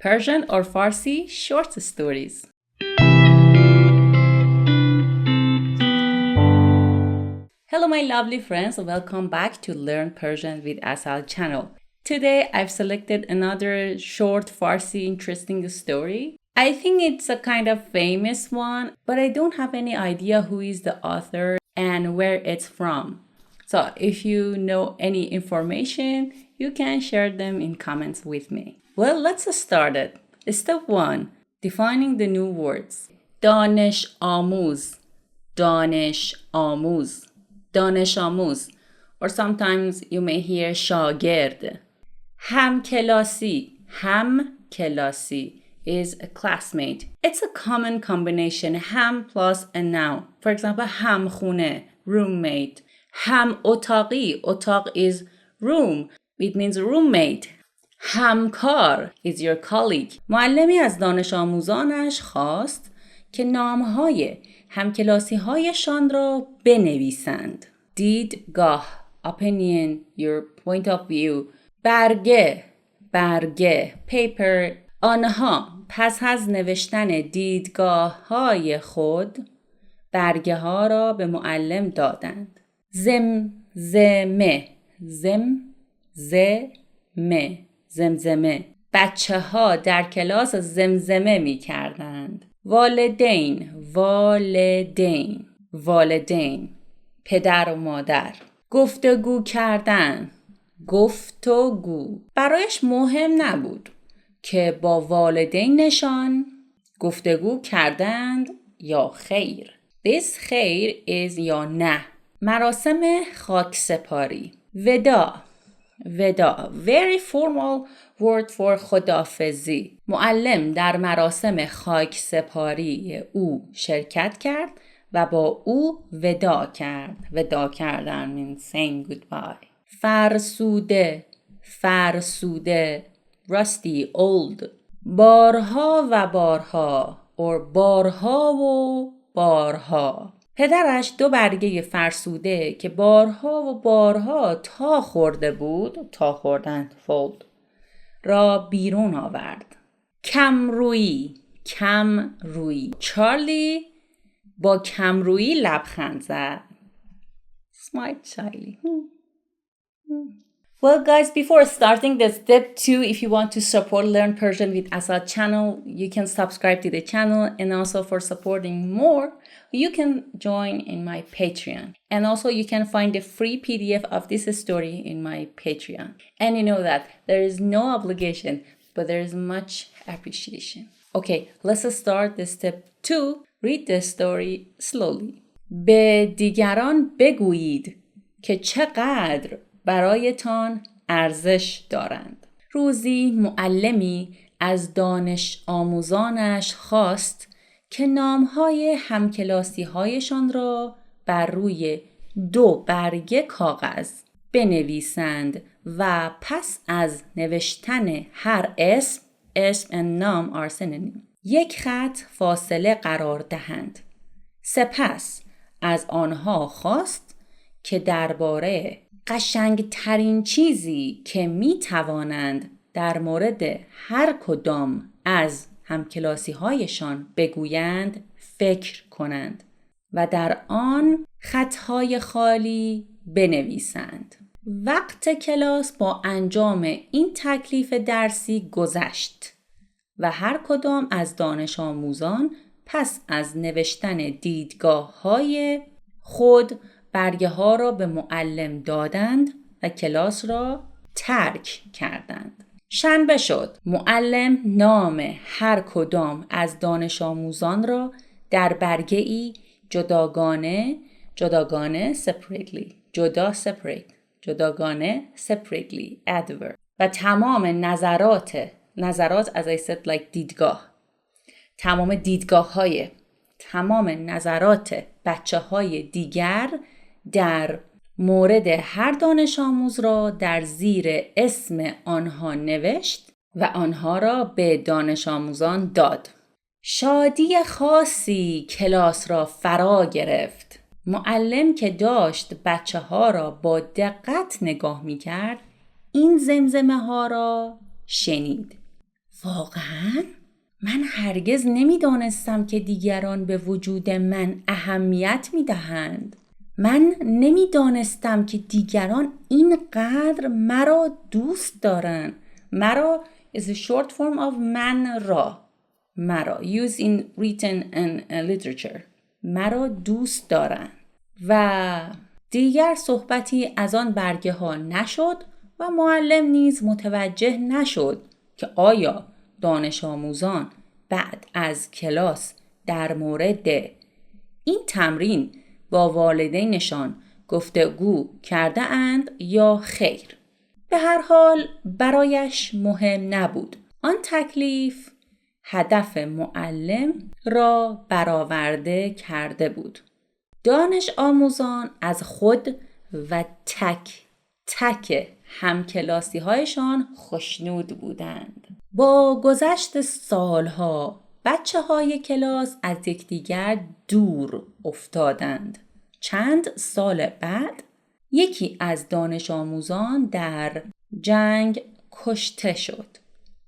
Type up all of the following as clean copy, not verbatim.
Persian or Farsi short stories. Hello my lovely friends, welcome back to Learn Persian with Asal channel. Today I've selected another short Farsi interesting story. I think it's a kind of famous one, but I don't have any idea who is the author and where it's from. So if you know any information, you can share them in comments with me. Well, let's start it. Step 1. Defining the new words. دانش آموز دانش آموز دانش آموز, or sometimes you may hear شاگرد. همکلاسی همکلاسی is a classmate. It's a common combination, ham plus a noun. For example, همخونه, roommate. هم اتاقی, اتاق is room. It means roommate. همکار is your colleague. معلمی از دانش آموزانش خواست که نامهای همکلاسی هایشان را بنویسند. دیدگاه, opinion, your point of view. برگه paper. آنها پس از نوشتن دیدگاه های خود برگه ها را به معلم دادند. زمزمه. بچه ها در کلاس زمزمه می کردند. والدین پدر و مادر. گفتگو کردن برایش مهم نبود که با والدینشان گفتگو کردند یا خیر. This خیر is یا نه. مراسم خاکسپاری. وداع very formal word for خداحافظی. معلم در مراسم خاکسپاری او شرکت کرد و با او وداع کرد. وداع کردن means saying goodbye. فرسوده rusty, old. بارها و بارها or بارها و بارها. پدرش 2 برگه فرسوده که بارها و بارها تا خورده بود, تا خوردن fold, را بیرون آورد. کمرویی. چارلی با کمرویی لبخند زد. Smile shyly. Well guys, before starting the step 2, if you want to support Learn Persian with Asad channel, you can subscribe to the channel, and also for supporting more, you can join in my Patreon. And also you can find a free PDF of this story in my Patreon. And you know that there is no obligation, but there is much appreciation. Okay, let's start the step 2. Read the story slowly. به دیگران بگویید که چقدر برایتان ارزش دارند. روزی معلمی از دانش آموزانش خواست که نامهای همکلاسی هایشان را بر روی 2 برگه کاغذ بنویسند و پس از نوشتن هر اسم and نام are synonym 1 خط فاصله قرار دهند. سپس از آنها خواست که درباره قشنگترین چیزی که می توانند در مورد هر کدام از همکلاسی هایشان بگویند فکر کنند و در آن خطهای خالی بنویسند. وقت کلاس با انجام این تکلیف درسی گذشت و هر کدام از دانش آموزان پس از نوشتن دیدگاه های خود برگه ها را به معلم دادند و کلاس را ترک کردند. شنبه شد. معلم نام هر کدام از دانش آموزان را در برگه ای جداگانه separately, جداگانه separately, adverb, و تمام نظرات as I said like دیدگاه, تمام نظرات بچه های دیگر در مورد هر دانش آموز را در زیر اسم آنها نوشت و آنها را به دانش آموزان داد. شادی خاصی کلاس را فرا گرفت. معلم که داشت بچه ها را با دقت نگاه می کرد این زمزمه ها را شنید. واقعاً؟ من هرگز نمی‌دانستم که دیگران به وجود من اهمیت می‌دهند. من نمی‌دانستم که دیگران اینقدر مرا دوست دارند. مرا is a short form of من را. مرا used in written and literature. مرا دوست دارند. و دیگر صحبتی از آن برگه ها نشد و معلم نیز متوجه نشد که آیا دانش آموزان بعد از کلاس در مورد این تمرین با والدینشان گفتگو کرده اند یا خیر. به هر حال برایش مهم نبود. آن تکلیف هدف معلم را برآورده کرده بود. دانش آموزان از خود و تک تک همکلاسی هایشان خوشنود بودند. با گذشت سالها بچه های کلاس از یکدیگر دور افتادند. چند سال بعد یکی از دانش آموزان در جنگ کشته شد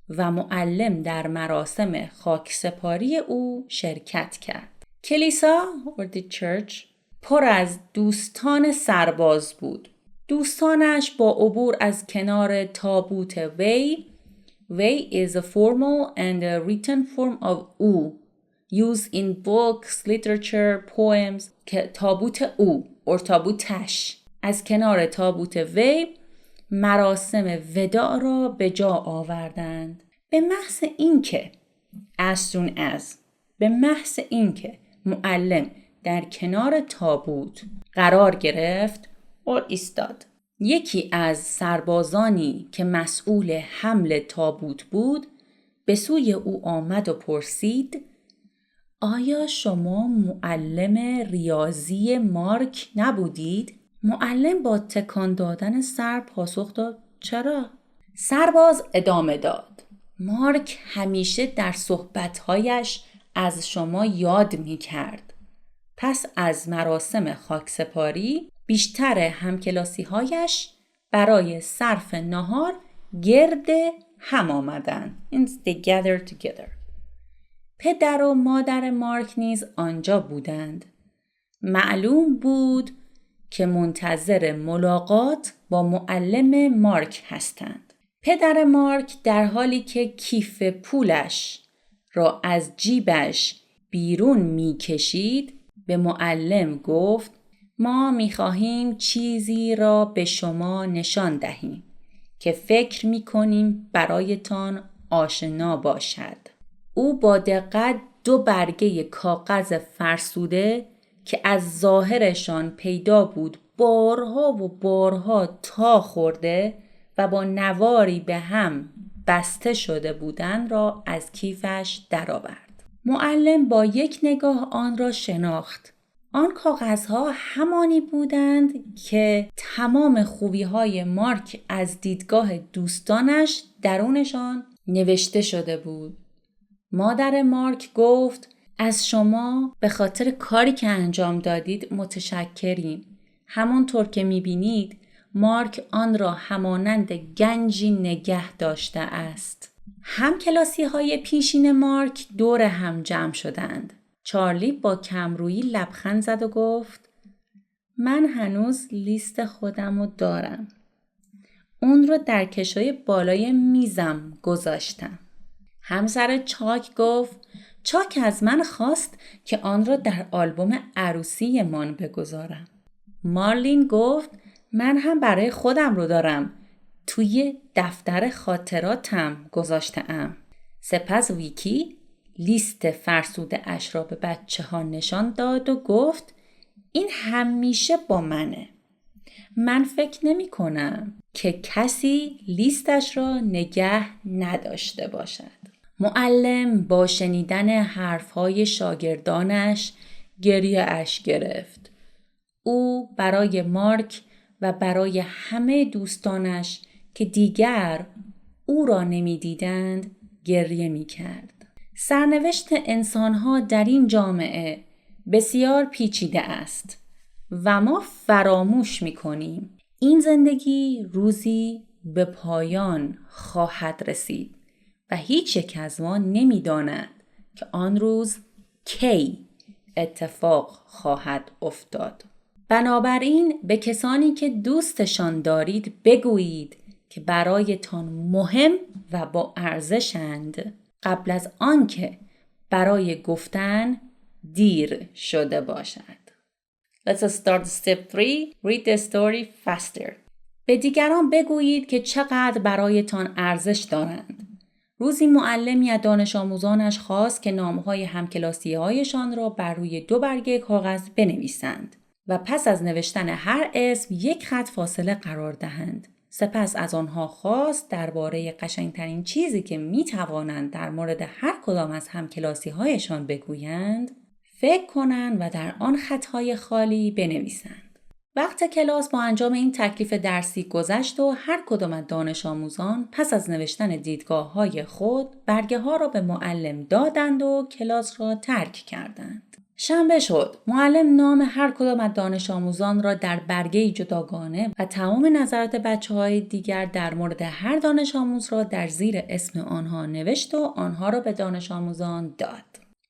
و معلم در مراسم خاکسپاری او شرکت کرد. کلیسا or the church پر از دوستان سرباز بود. دوستانش با عبور از کنار تابوت وی is a formal and a written form of او used in books, literature, poems که تابوت او or تابوتش از کنار تابوت وی مراسم وداع را به جا آوردند. به محض اینکه معلم در کنار تابوت قرار گرفت و ایستاد، یکی از سربازانی که مسئول حمل تابوت بود به سوی او آمد و پرسید: آیا شما معلم ریاضی مارک نبودید؟ معلم با تکان دادن سر پاسخ داد: چرا؟ سرباز ادامه داد: مارک همیشه در صحبت‌هایش از شما یاد می‌کرد. پس از مراسم خاکسپاری بیشتر همکلاسی‌هایش برای صرف نهار گرد هم آمدند. They gathered together. پدر و مادر مارک نیز آنجا بودند. معلوم بود که منتظر ملاقات با معلم مارک هستند. پدر مارک در حالی که کیف پولش را از جیبش بیرون می‌کشید به معلم گفت: ما می‌خواهیم چیزی را به شما نشان دهیم که فکر می‌کنیم برایتان آشنا باشد. او با دقت 2 برگه کاغذ فرسوده که از ظاهرشان پیدا بود بارها و بارها تا خورده و با نواری به هم بسته شده بودند را از کیفش درآورد. معلم با یک نگاه آن را شناخت. آن کاغذها همانی بودند که تمام خوبی‌های مارک از دیدگاه دوستانش درونشان نوشته شده بود. مادر مارک گفت: از شما به خاطر کاری که انجام دادید متشکریم. همانطور که می‌بینید مارک آن را همانند گنجی نگه داشته است. همکلاسی‌های پیشین مارک دور هم جمع شدند. چارلی با کمرویی لبخند زد و گفت: من هنوز لیست خودم رو دارم. اون رو در کشوی بالای میزم گذاشتم. همسر چاک گفت: چاک از من خواست که آن را در آلبوم عروسی من بگذارم. مارلین گفت: من هم برای خودم رو دارم. توی دفتر خاطراتم گذاشتم. سپس ویکی لیست فرسوده اش را به بچه ها نشان داد و گفت: این همیشه با منه. من فکر نمی کنم که کسی لیستش را نگه نداشته باشد. معلم با شنیدن حرفهای شاگردانش گریه اش گرفت. او برای مارک و برای همه دوستانش که دیگر او را نمی دیدند گریه می کرد. سرنوشت انسانها در این جامعه بسیار پیچیده است و ما فراموش می کنیم این زندگی روزی به پایان خواهد رسید و هیچ یک از ما نمی‌داند که آن روز کی اتفاق خواهد افتاد. بنابراین به کسانی که دوستشان دارید بگویید که برایتان مهم و با ارزشند قبل از آنکه برای گفتن دیر شده باشد. Let's start step 3. Read the story faster. به دیگران بگویید که چقدر برایتان ارزش دارند. روزی معلمی از دانش آموزانش خواست که نامهای همکلاسی‌هایشان را بر روی 2 برگه کاغذ بنویسند و پس از نوشتن هر اسم 1 خط فاصله قرار دهند. سپس از آنها خواست درباره قشنگترین چیزی که می توانند در مورد هر کدام از همکلاسی‌هایشان بگویند فکر کنند و در آن خطهای خالی بنویسند. وقت کلاس با انجام این تکلیف درسی گذشت و هر کدام از دانش آموزان پس از نوشتن دیدگاه‌های خود برگه ها را به معلم دادند و کلاس را ترک کردند. شنبه شد. معلم نام هر کدام از دانش آموزان را در برگه جداگانه و تمام نظرات بچه‌های دیگر در مورد هر دانش آموز را در زیر اسم آنها نوشت و آنها را به دانش آموزان داد.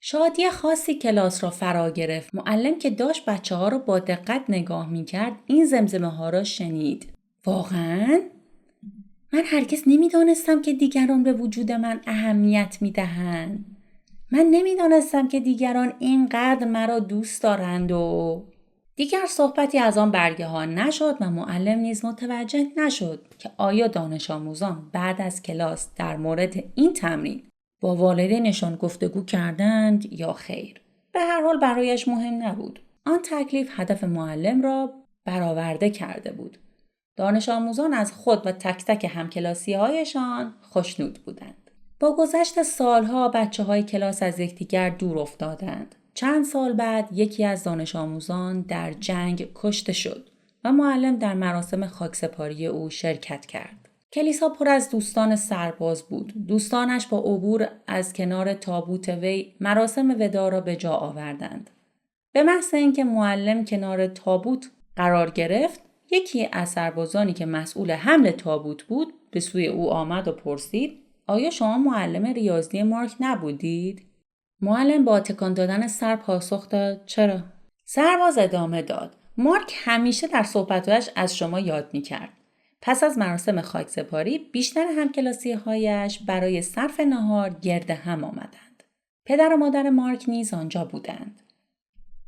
شادی خاصی کلاس را فرا گرفت. معلم که داشت بچه‌ها را با دقت نگاه می‌کرد این زمزمه ها را شنید. واقعاً؟ من هرگز نمی‌دانستم که دیگران به وجود من اهمیت می‌دهند. من نمی‌دانستم که دیگران اینقدر مرا دوست دارند و دیگر صحبتی از آن برگه ها نشد و معلم نیز متوجه نشد که آیا دانش آموزان بعد از کلاس در مورد این تمرین با والدینشان گفتگو کردند یا خیر. به هر حال برایش مهم نبود. آن تکلیف هدف معلم را برآورده کرده بود. دانش آموزان از خود و تک تک همکلاسی‌هایشان خوشنود بودند. با گذشت سالها بچه‌های کلاس از یکدیگر دور افتادند. چند سال بعد یکی از دانش آموزان در جنگ کشته شد و معلم در مراسم خاکسپاری او شرکت کرد. کلیسا پر از دوستان سرباز بود. دوستانش با عبور از کنار تابوت وی مراسم وداع را به جا آوردند. به محض اینکه معلم کنار تابوت قرار گرفت، یکی از سربازانی که مسئول حمل تابوت بود به سوی او آمد و پرسید: آیا شما معلم ریاضی مارک نبودید؟ معلم با تکان دادن سر پاسخ داد: چرا؟ سرباز ادامه داد: مارک همیشه در صحبت‌هایش از شما یاد می‌کرد. پس از مراسم خاکسپاری بیشتر همکلاسی‌هایش برای صرف نهار گرد هم آمدند. پدر و مادر مارک نیز آنجا بودند.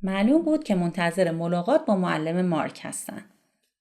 معلوم بود که منتظر ملاقات با معلم مارک هستند.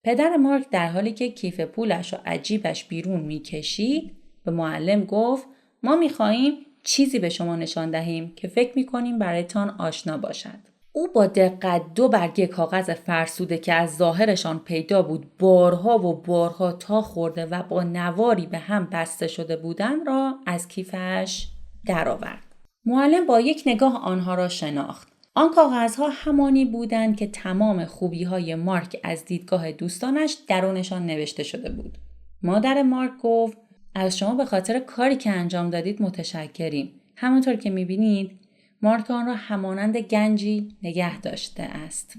پدر مارک در حالی که کیف پولش و عجیبش بیرون می‌کشید به معلم گفت: ما می‌خواهیم چیزی به شما نشان دهیم که فکر می‌کنیم برایتان آشنا باشد. او با دقت 2 برگه کاغذ فرسوده که از ظاهرشان پیدا بود بارها و بارها تا خورده و با نواری به هم بسته شده بودند را از کیفش درآورد. معلم با یک نگاه آنها را شناخت. آن کاغذها همانی بودند که تمام خوبی‌های مارک از دیدگاه دوستانش درونشان نوشته شده بود. مادر مارک گفت: از شما به خاطر کاری که انجام دادید متشکریم. همونطور که می‌بینید مارک آن را همانند گنجی نگه داشته است.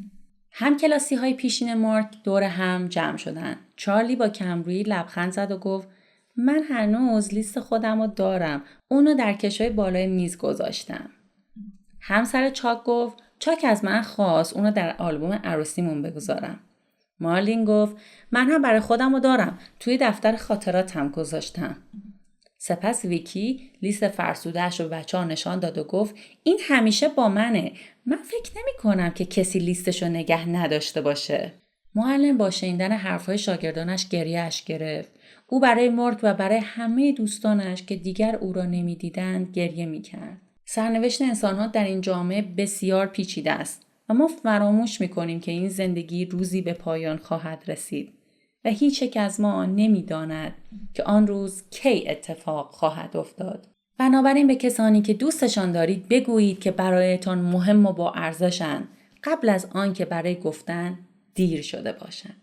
همکلاسی‌های پیشین مارک دور هم جمع شدند. چارلی با کمرویی لبخند زد و گفت: من هنوز لیست خودم رو دارم. اونو در کشوی بالای میز گذاشتم. همسر چاک گفت: چاک از من خواست اونو در آلبوم عروسیمون بگذارم. مارلین گفت: من هم برای خودم رو دارم. توی دفتر خاطراتم گذاشتم. سپس ویکی لیست فرسوده‌اش رو بچه‌ها نشان داد و گفت: این همیشه با منه. من فکر نمی‌کنم که کسی لیستشو نگه نداشته باشه. معلم با شنیدن حرف‌های شاگردانش گریه‌اش گرفت. او برای مارک و برای همه دوستانش که دیگر او را نمی‌دیدند گریه می‌کرد. سرنوشت انسان‌ها در این جامعه بسیار پیچیده است و ما فراموش می‌کنیم که این زندگی روزی به پایان خواهد رسید. و هیچ یک از ما نمی‌داند که آن روز کی اتفاق خواهد افتاد. بنابراین به کسانی که دوستشان دارید بگویید که برایتان مهم و با ارزشند قبل از آن که برای گفتن دیر شده باشند.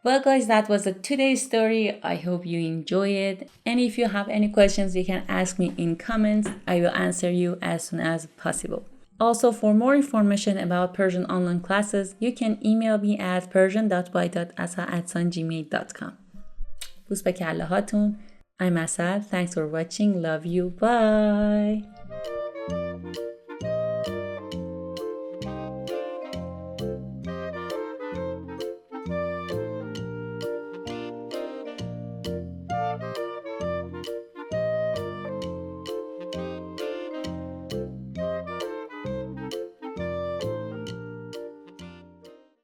Well guys, that was today's story. I hope you enjoy it. And if you have any questions, you can ask me in comments. I will answer you as soon as possible. Also, for more information about Persian online classes, you can email me at persian.by.asa@gmail.com. بوس به کله هاتون. I'm Asad. Thanks for watching. Love you. Bye.